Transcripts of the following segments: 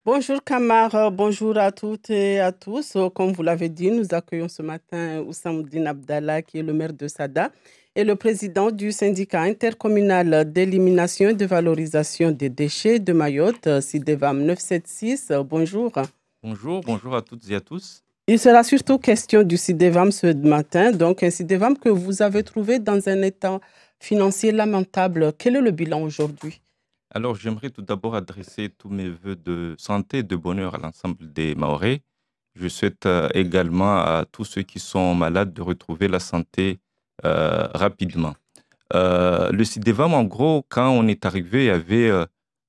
Bonjour Kamar, bonjour à toutes et à tous. Comme vous l'avez dit, nous accueillons ce matin Oussamouddine Abdallah, qui est le maire de Sada et le président du syndicat intercommunal d'élimination et de valorisation des déchets de Mayotte, SIDEVAM 976. Bonjour. Bonjour, bonjour à toutes et à tous. Il sera surtout question du SIDEVAM ce matin, donc un SIDEVAM que vous avez trouvé dans un état financier lamentable. Quel est le bilan aujourd'hui? Alors, j'aimerais tout d'abord adresser tous mes voeux de santé et de bonheur à l'ensemble des Mahorais. Je souhaite également à tous ceux qui sont malades de retrouver la santé rapidement. Le CIDEVAM, en gros, quand on est arrivé, il y avait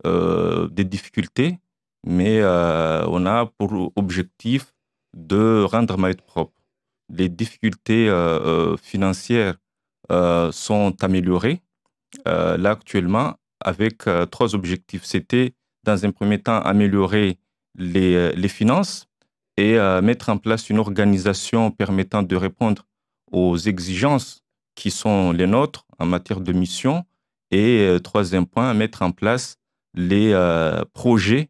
des difficultés, mais on a pour objectif de rendre Mayotte propre. Les difficultés financières sont améliorées. Là, actuellement, avec trois objectifs. C'était, dans un premier temps, améliorer les finances et mettre en place une organisation permettant de répondre aux exigences qui sont les nôtres en matière de mission. Et troisième point, mettre en place les projets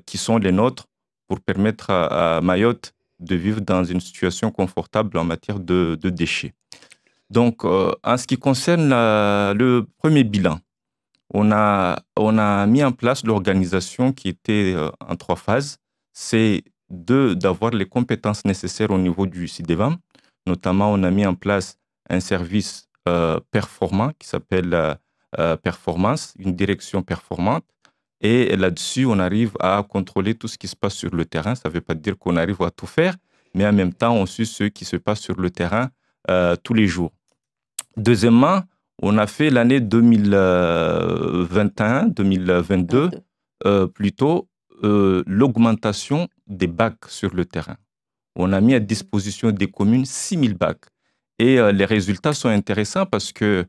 qui sont les nôtres pour permettre à Mayotte de vivre dans une situation confortable en matière de déchets. Donc, en ce qui concerne le premier bilan, on a mis en place l'organisation qui était en trois phases. C'est d'avoir les compétences nécessaires au niveau du CIDEVAM. Notamment, on a mis en place un service performant qui s'appelle Performance, une direction performante. Et là-dessus, on arrive à contrôler tout ce qui se passe sur le terrain. Ça ne veut pas dire qu'on arrive à tout faire, mais en même temps, on suit ce qui se passe sur le terrain tous les jours. Deuxièmement, on a fait l'année 2021-2022, plutôt l'augmentation des bacs sur le terrain. On a mis à disposition des communes 6000 bacs. Et les résultats sont intéressants parce que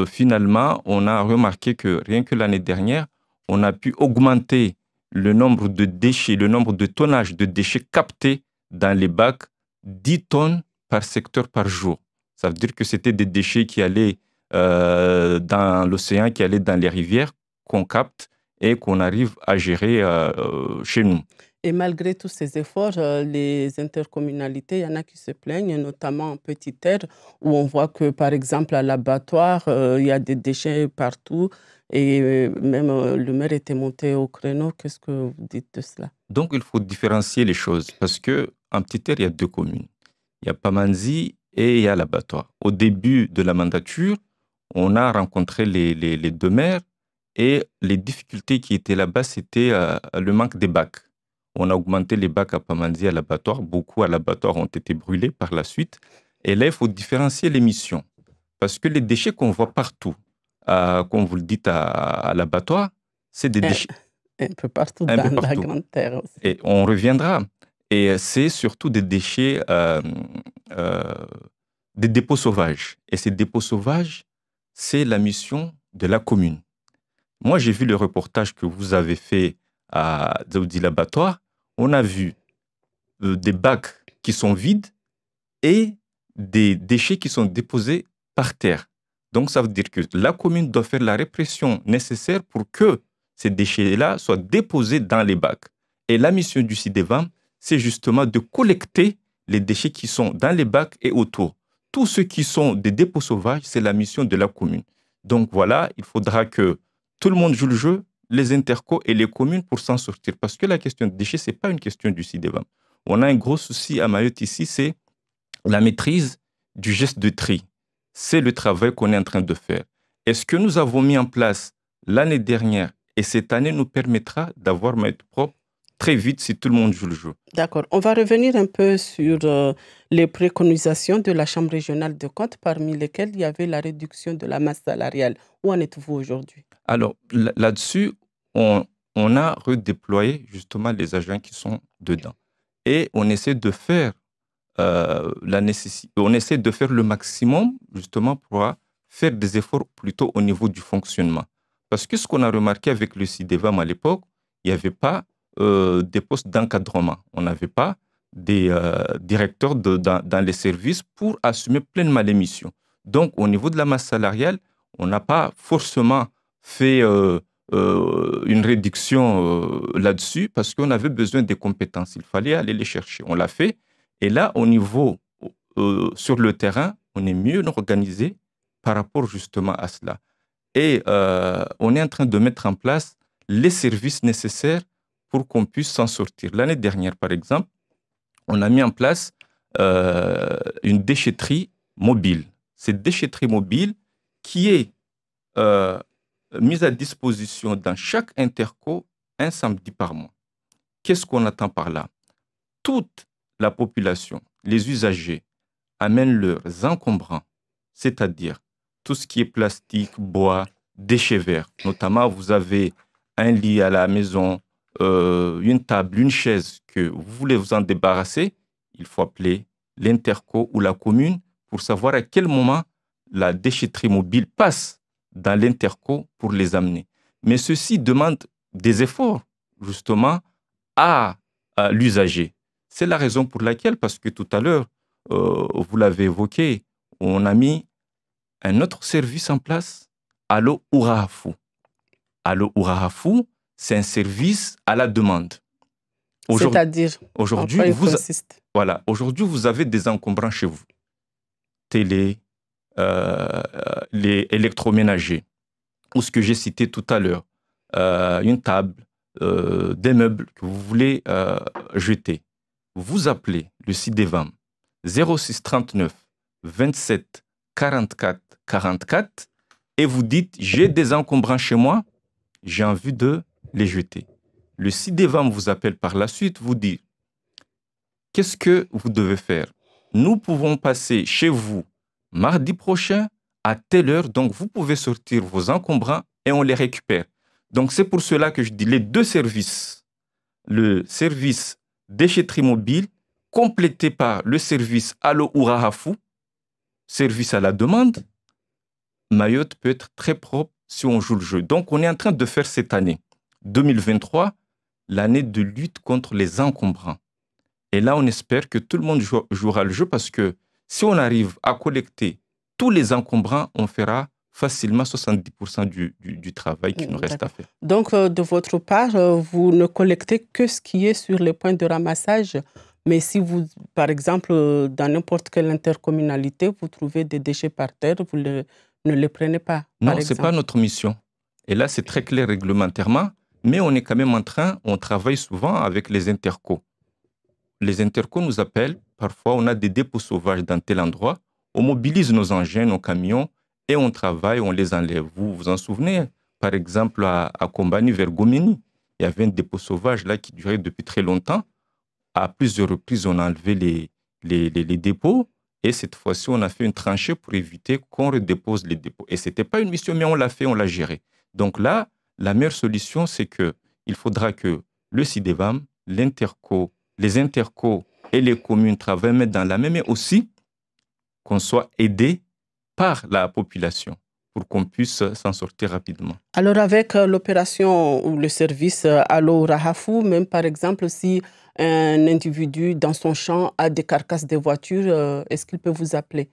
finalement, on a remarqué que rien que l'année dernière, on a pu augmenter le nombre de déchets, le nombre de tonnages de déchets captés dans les bacs, 10 tonnes par secteur par jour. Ça veut dire que c'était des déchets qui allaient dans l'océan, qui allaient dans les rivières, qu'on capte et qu'on arrive à gérer chez nous. Et malgré tous ces efforts, les intercommunalités, il y en a qui se plaignent, notamment en Petite Terre, où on voit que, par exemple, à l'abattoir, il y a des déchets partout. Et même le maire était monté au créneau. Qu'est-ce que vous dites de cela? Donc, il faut différencier les choses parce qu'en Petite Terre, il y a deux communes. Il y a Pamanzi et il y a l'abattoir. Au début de la mandature, on a rencontré les deux maires et les difficultés qui étaient là-bas, c'était le manque des bacs. On a augmenté les bacs à Pamanzi à l'abattoir. Beaucoup à l'abattoir ont été brûlés par la suite. Et là, il faut différencier les missions. Parce que les déchets qu'on voit partout, comme vous le dites à l'abattoir, c'est des Un, déchets un peu partout un peu dans la partout. Grande Terre aussi. Et on reviendra. Et c'est surtout des déchets, euh, des dépôts sauvages. Et ces dépôts sauvages, c'est la mission de la commune. Moi, j'ai vu le reportage que vous avez fait à Dzaoudi l'Abattoir. On a vu des bacs qui sont vides et des déchets qui sont déposés par terre. Donc, ça veut dire que la commune doit faire la répression nécessaire pour que ces déchets-là soient déposés dans les bacs. Et la mission du CIDEVAM, c'est justement de collecter les déchets qui sont dans les bacs et autour. Tous ceux qui sont des dépôts sauvages, c'est la mission de la commune. Donc voilà, il faudra que tout le monde joue le jeu, les intercos et les communes pour s'en sortir. Parce que la question des déchets, ce n'est pas une question du CIDEVAM. On a un gros souci à Mayotte ici, c'est la maîtrise du geste de tri. C'est le travail qu'on est en train de faire. Et ce que nous avons mis en place l'année dernière et cette année nous permettra d'avoir Mayotte propre très vite si tout le monde joue le jeu. D'accord. On va revenir un peu sur les préconisations de la Chambre régionale de comptes, parmi lesquelles il y avait la réduction de la masse salariale. Où en êtes-vous aujourd'hui? Alors là-dessus, on a redéployé justement les agents qui sont dedans. Et on essaie de faire on essaie de faire le maximum justement pour faire des efforts plutôt au niveau du fonctionnement. Parce que ce qu'on a remarqué avec le CIDEVAM à l'époque, il n'y avait pas des postes d'encadrement. On n'avait pas des directeurs dans les services pour assumer pleinement les missions. Donc, au niveau de la masse salariale, on n'a pas forcément fait une réduction là-dessus parce qu'on avait besoin des compétences. Il fallait aller les chercher. On l'a fait. Et là, au niveau, sur le terrain, on est mieux organisé par rapport justement à cela. Et on est en train de mettre en place les services nécessaires pour qu'on puisse s'en sortir. L'année dernière, par exemple, on a mis en place une déchetterie mobile. Cette déchetterie mobile qui est euh, mise à disposition dans chaque interco un samedi par mois. Qu'est-ce qu'on attend par là? Toute la population, les usagers, amènent leurs encombrants, c'est-à-dire tout ce qui est plastique, bois, déchets verts. Notamment, vous avez un lit à la maison, une table, une chaise que vous voulez vous en débarrasser, il faut appeler l'interco ou la commune pour savoir à quel moment la déchetterie mobile passe dans l'interco pour les amener. Mais ceci demande des efforts, justement, à l'usager. C'est la raison pour laquelle, parce que tout à l'heure, vous l'avez évoqué, on a mis un autre service en place, Allo Urahafu. Allo Urahafu, c'est un service à la demande. C'est-à-dire, en Aujourd'hui, quoi il consiste? voilà, aujourd'hui, vous avez des encombrants chez vous. Télé, les électroménagers, ou ce que j'ai cité tout à l'heure, une table, des meubles que vous voulez jeter. Vous appelez le CIDEVAM 06 39 27 44 44 et vous dites j'ai des encombrants chez moi, j'ai envie de les jeter. Le CIDEVAM vous appelle par la suite, vous dit qu'est-ce que vous devez faire? Nous pouvons passer chez vous mardi prochain à telle heure, donc vous pouvez sortir vos encombrants et on les récupère. Donc c'est pour cela que je dis les deux services. Le service déchetterie mobile complété par le service Allo Urahafu, service à la demande. Mayotte peut être très propre si on joue le jeu. Donc on est en train de faire cette année 2023 l'année de lutte contre les encombrants. Et là, on espère que tout le monde jouera le jeu parce que si on arrive à collecter tous les encombrants, on fera facilement 70% du travail qui nous reste à faire. Donc, de votre part, vous ne collectez que ce qui est sur les points de ramassage. Mais si vous, par exemple, dans n'importe quelle intercommunalité, vous trouvez des déchets par terre, vous ne les prenez pas, par Non, ce n'est pas exemple. notre mission. Et là, c'est très clair réglementairement, mais on est quand même on travaille souvent avec les intercos. Les intercos nous appellent, parfois on a des dépôts sauvages dans tel endroit, on mobilise nos engins, nos camions, et on travaille, on les enlève. Vous vous en souvenez, par exemple, à Kombani vers Gomeni, il y avait un dépôt sauvage là qui durait depuis très longtemps. À plusieurs reprises, on a enlevé les dépôts, et cette fois-ci, on a fait une tranchée pour éviter qu'on redépose les dépôts. Et ce n'était pas une mission, mais on l'a fait, on l'a géré. Donc là, la meilleure solution, c'est qu'il faudra que le CIDEVAM, l'interco, les intercos et les communes travaillent mettre dans la même, mais aussi qu'on soit aidé par la population pour qu'on puisse s'en sortir rapidement. Alors, avec l'opération ou le service Allo Rahafu, même par exemple, si un individu dans son champ a des carcasses de voitures, est-ce qu'il peut vous appeler?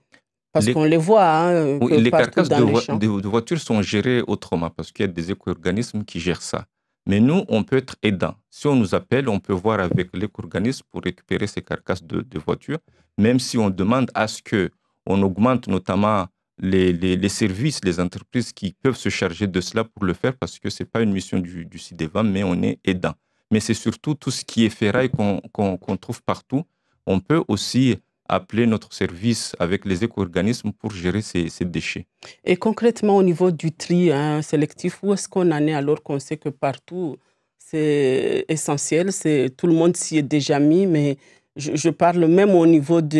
Parce qu'on les voit Oui, que les partout carcasses dans les champs. de voitures sont gérées autrement parce qu'il y a des éco-organismes qui gèrent ça. Mais nous, on peut être aidant. Si on nous appelle, on peut voir avec l'éco-organisme pour récupérer ces carcasses de voitures, même si on demande à ce qu'on augmente notamment les services, les entreprises qui peuvent se charger de cela pour le faire parce que ce n'est pas une mission du CIDEVAM, mais on est aidant. Mais c'est surtout tout ce qui est ferraille qu'on trouve partout. On peut aussi appeler notre service avec les éco-organismes pour gérer ces déchets. Et concrètement, au niveau du tri sélectif, où est-ce qu'on en est alors qu'on sait que partout, c'est essentiel, tout le monde s'y est déjà mis, mais je parle même au niveau du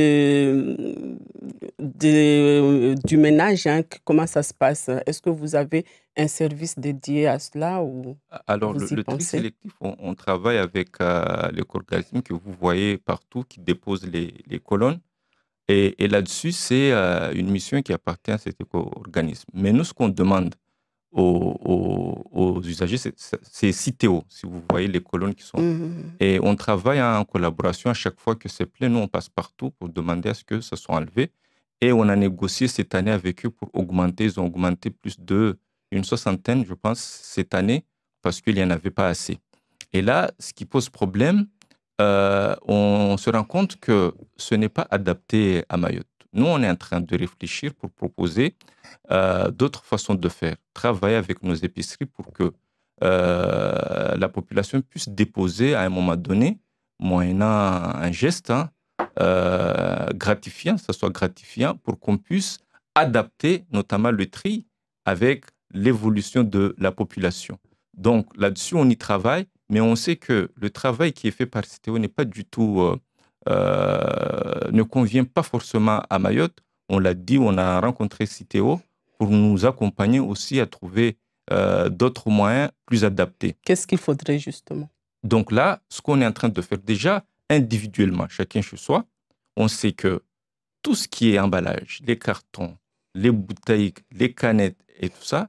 ménage, comment ça se passe? Est-ce que vous avez un service dédié à cela ou Alors, vous y le tri pensez? sélectif, on travaille avec l'éco-organisme que vous voyez partout qui dépose les colonnes. Et là-dessus, c'est une mission qui appartient à cet éco-organisme. Mais nous, ce qu'on demande aux usagers, c'est Citeo, si vous voyez les colonnes qui sont. Mhm. Et on travaille en collaboration à chaque fois que c'est plein. Nous, on passe partout pour demander à ce que ça soit enlevé. Et on a négocié cette année avec eux pour augmenter. Ils ont augmenté plus de une soixantaine, je pense, cette année, parce qu'il n'y en avait pas assez. Et là, ce qui pose problème, on se rend compte que ce n'est pas adapté à Mayotte. Nous, on est en train de réfléchir pour proposer d'autres façons de faire. Travailler avec nos épiceries pour que la population puisse déposer à un moment donné, moyennant un geste gratifiant, ça soit gratifiant, pour qu'on puisse adapter notamment le tri avec l'évolution de la population. Donc là-dessus, on y travaille, mais on sait que le travail qui est fait par Citeo n'est pas du tout, ne convient pas forcément à Mayotte. On l'a dit, on a rencontré Citeo pour nous accompagner aussi à trouver d'autres moyens plus adaptés. Qu'est-ce qu'il faudrait justement? Donc là, ce qu'on est en train de faire déjà individuellement, chacun chez soi, on sait que tout ce qui est emballage, les cartons, les bouteilles, les canettes et tout ça,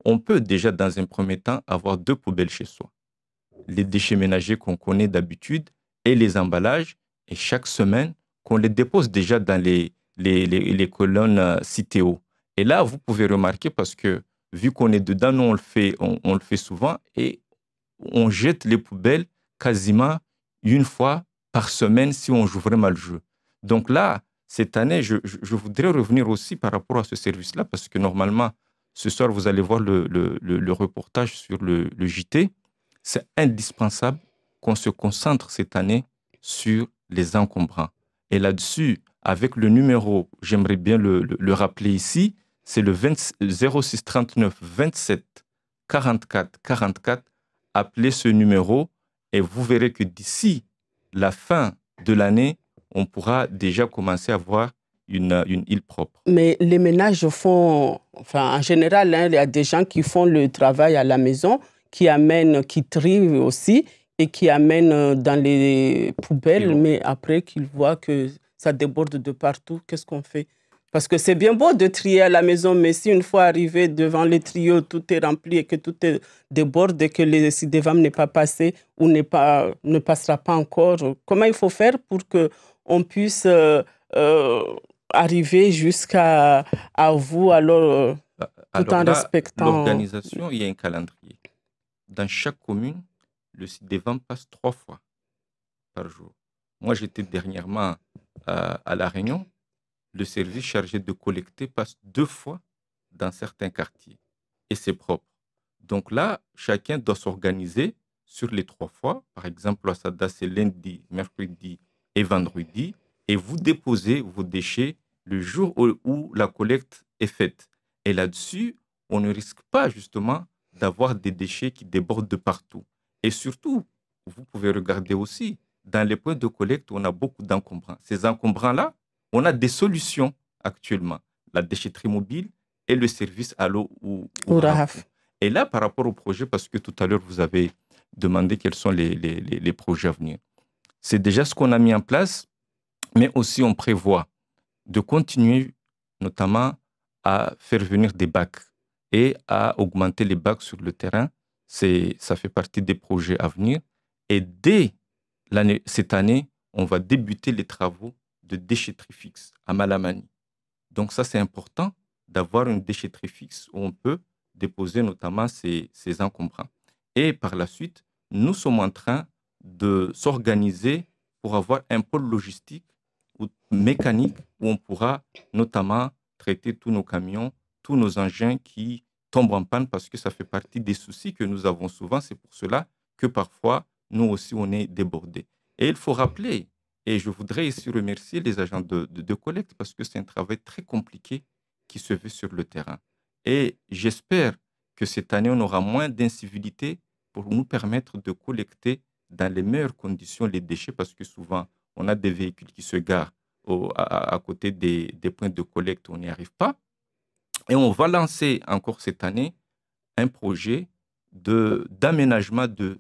on peut déjà dans un premier temps avoir 2 poubelles chez soi. Les déchets ménagers qu'on connaît d'habitude et les emballages, et chaque semaine, qu'on les dépose déjà dans les colonnes Citeo. Et là, vous pouvez remarquer parce que vu qu'on est dedans, nous, on le fait souvent et on jette les poubelles quasiment une fois par semaine si on joue vraiment le jeu. Donc là, cette année, je voudrais revenir aussi par rapport à ce service-là parce que normalement, ce soir, vous allez voir le reportage sur le JT. C'est indispensable qu'on se concentre cette année sur les encombrants. Et là-dessus, avec le numéro, j'aimerais bien le rappeler ici, c'est le 06 39 27 44 44. Appelez ce numéro et vous verrez que d'ici la fin de l'année, on pourra déjà commencer à avoir une île propre. Mais les ménages font, enfin en général, il y a des gens qui font le travail à la maison, qui amènent, qui trient aussi et qui amènent dans les poubelles, mais après qu'ils voient que ça déborde de partout, qu'est-ce qu'on fait? Parce que c'est bien beau de trier à la maison, mais si une fois arrivé devant les trios, tout est rempli et que tout est déborde et que le CIDEVAM n'est pas passé ou ne passera pas encore, comment il faut faire pour qu'on puisse arriver jusqu'à vous tout en Alors là, respectant... l'organisation, il y a un calendrier. Dans chaque commune, le CIDEVAM passe 3 fois par jour. Moi, j'étais dernièrement à La Réunion. Le service chargé de collecter passe 2 fois dans certains quartiers. Et c'est propre. Donc là, chacun doit s'organiser sur les 3 fois. Par exemple, à Sada, c'est lundi, mercredi et vendredi. Et vous déposez vos déchets le jour où la collecte est faite. Et là-dessus, on ne risque pas justement d'avoir des déchets qui débordent de partout. Et surtout, vous pouvez regarder aussi, dans les points de collecte, on a beaucoup d'encombrants. Ces encombrants-là, on a des solutions actuellement. La déchetterie mobile et le service à l'eau ou Rahaf. Et là, par rapport au projet, parce que tout à l'heure, vous avez demandé quels sont les projets à venir. C'est déjà ce qu'on a mis en place, mais aussi on prévoit de continuer notamment à faire venir des bacs et à augmenter les bacs sur le terrain. Ça fait partie des projets à venir. Et dès cette année, on va débuter les travaux de déchetterie fixe à Malamani. Donc ça, c'est important d'avoir une déchetterie fixe où on peut déposer notamment ces encombrants. Et par la suite, nous sommes en train de s'organiser pour avoir un pôle logistique ou mécanique où on pourra notamment traiter tous nos camions, tous nos engins qui tombent en panne parce que ça fait partie des soucis que nous avons souvent. C'est pour cela que parfois, nous aussi, on est débordés. Et il faut rappeler, et je voudrais ici remercier les agents de collecte parce que c'est un travail très compliqué qui se fait sur le terrain. Et j'espère que cette année, on aura moins d'incivilité pour nous permettre de collecter dans les meilleures conditions les déchets parce que souvent, on a des véhicules qui se garent à côté des points de collecte, on n'y arrive pas. Et on va lancer encore cette année un projet d'aménagement de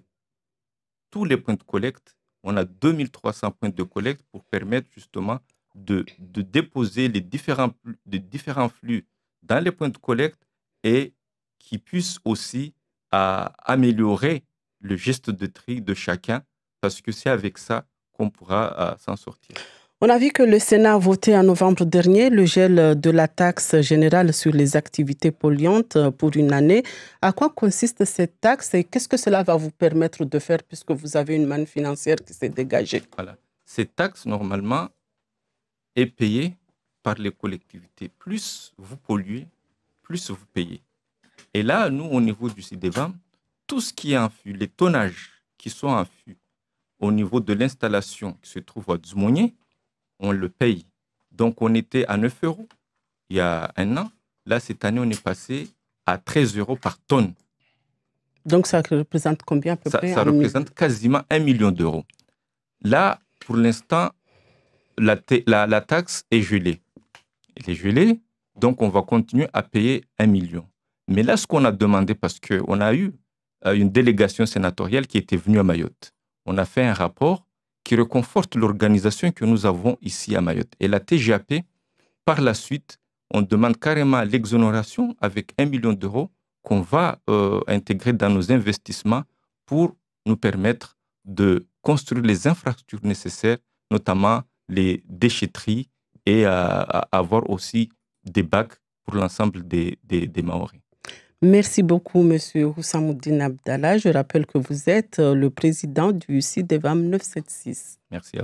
tous les points de collecte. On a 2300 points de collecte pour permettre justement de déposer les différents flux dans les points de collecte et qui puissent aussi améliorer le geste de tri de chacun parce que c'est avec ça qu'on pourra s'en sortir. On a vu que le Sénat a voté en novembre dernier le gel de la taxe générale sur les activités polluantes pour une année. À quoi consiste cette taxe et qu'est-ce que cela va vous permettre de faire puisque vous avez une manne financière qui s'est dégagée? Voilà. Cette taxe, normalement, est payée par les collectivités. Plus vous polluez, plus vous payez. Et là, nous, au niveau du CIDEVAM, tout ce qui est en fût, les tonnages qui sont en fût au niveau de l'installation qui se trouve à Dzumonier, on le paye. Donc, on était à 9 euros il y a un an. Là, cette année, on est passé à 13 euros par tonne. Donc, ça représente combien à peu près? Ça représente quasiment 1 million d'euros. Là, pour l'instant, la taxe est gelée. Elle est gelée, donc on va continuer à payer 1 million. Mais là, ce qu'on a demandé, parce qu'on a eu une délégation sénatoriale qui était venue à Mayotte, on a fait un rapport qui reconforte l'organisation que nous avons ici à Mayotte. Et la TGAP, par la suite, on demande carrément l'exonération avec 1 million d'euros qu'on va intégrer dans nos investissements pour nous permettre de construire les infrastructures nécessaires, notamment les déchetteries et avoir aussi des bacs pour l'ensemble des Maoris. Merci beaucoup, Monsieur Houssamoudine Abdallah. Je rappelle que vous êtes le président du CIDEVAM 976. Merci à vous.